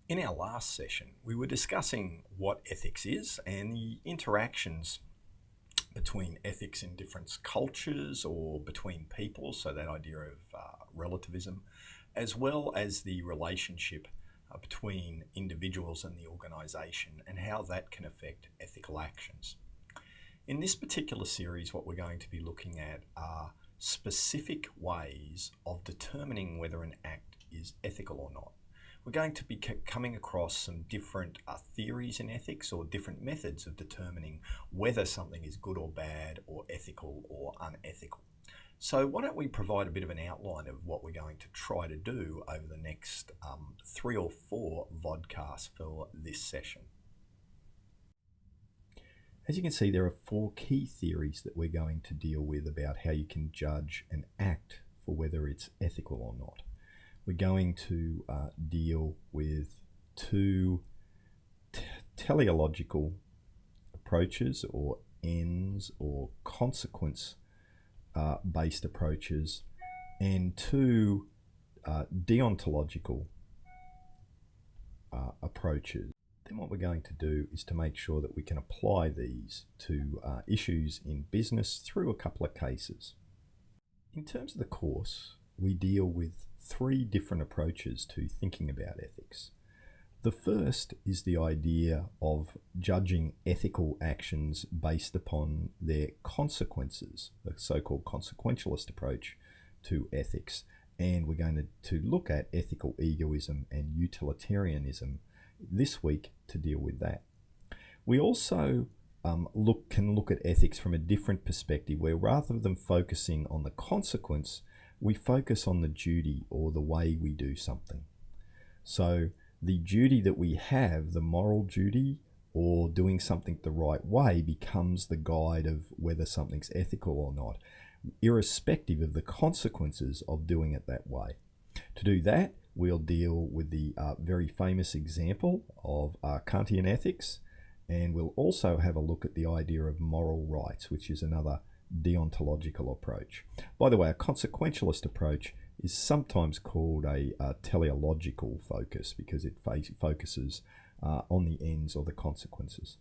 In our last session, we were discussing what ethics is and the interactions between ethics in different cultures or between people, so that idea of relativism, as well as the relationship between individuals and the organisation and how that can affect ethical actions. In this particular series, what we're going to be looking at are specific ways of determining whether an act is ethical or not. We're going to be coming across some different theories in ethics or different methods of determining whether something is good or bad or ethical or unethical. So why don't we provide a bit of an outline of what we're going to try to do over the next 3 or 4 vodcasts for this session. As you can see, there are 4 key theories that we're going to deal with about how you can judge an act for whether it's ethical or not. We're going to deal with 2 teleological approaches, or ends or consequence based approaches, and 2 deontological approaches. Then what we're going to do is to make sure that we can apply these to issues in business through a couple of cases. In terms of the course, we deal with 3 different approaches to thinking about ethics. The first is the idea of judging ethical actions based upon their consequences, the so-called consequentialist approach to ethics. And we're going to look at ethical egoism and utilitarianism this week to deal with that. We also can look at ethics from a different perspective, where rather than focusing on the consequence, we focus on the duty or the way we do something. So the duty that we have, the moral duty or doing something the right way, becomes the guide of whether something's ethical or not, irrespective of the consequences of doing it that way. To do that, we'll deal with the very famous example of Kantian ethics, and we'll also have a look at the idea of moral rights, which is another deontological approach. By the way, a consequentialist approach is sometimes called a teleological focus because it focuses on the ends or the consequences.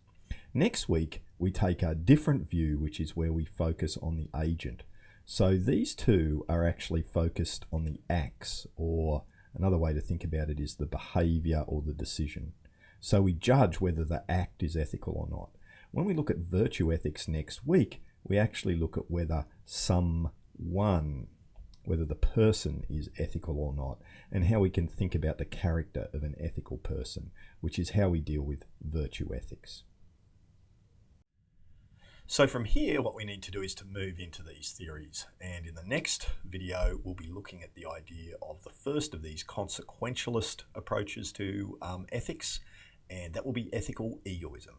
Next week, we take a different view, which is where we focus on the agent. So these 2 are actually focused on the acts, or another way to think about it is the behavior or the decision. So we judge whether the act is ethical or not. When we look at virtue ethics next week, we actually look at whether whether the person is ethical or not, and how we can think about the character of an ethical person, which is how we deal with virtue ethics. So from here, what we need to do is to move into these theories. And in the next video, we'll be looking at the idea of the first of these consequentialist approaches to ethics, and that will be ethical egoism.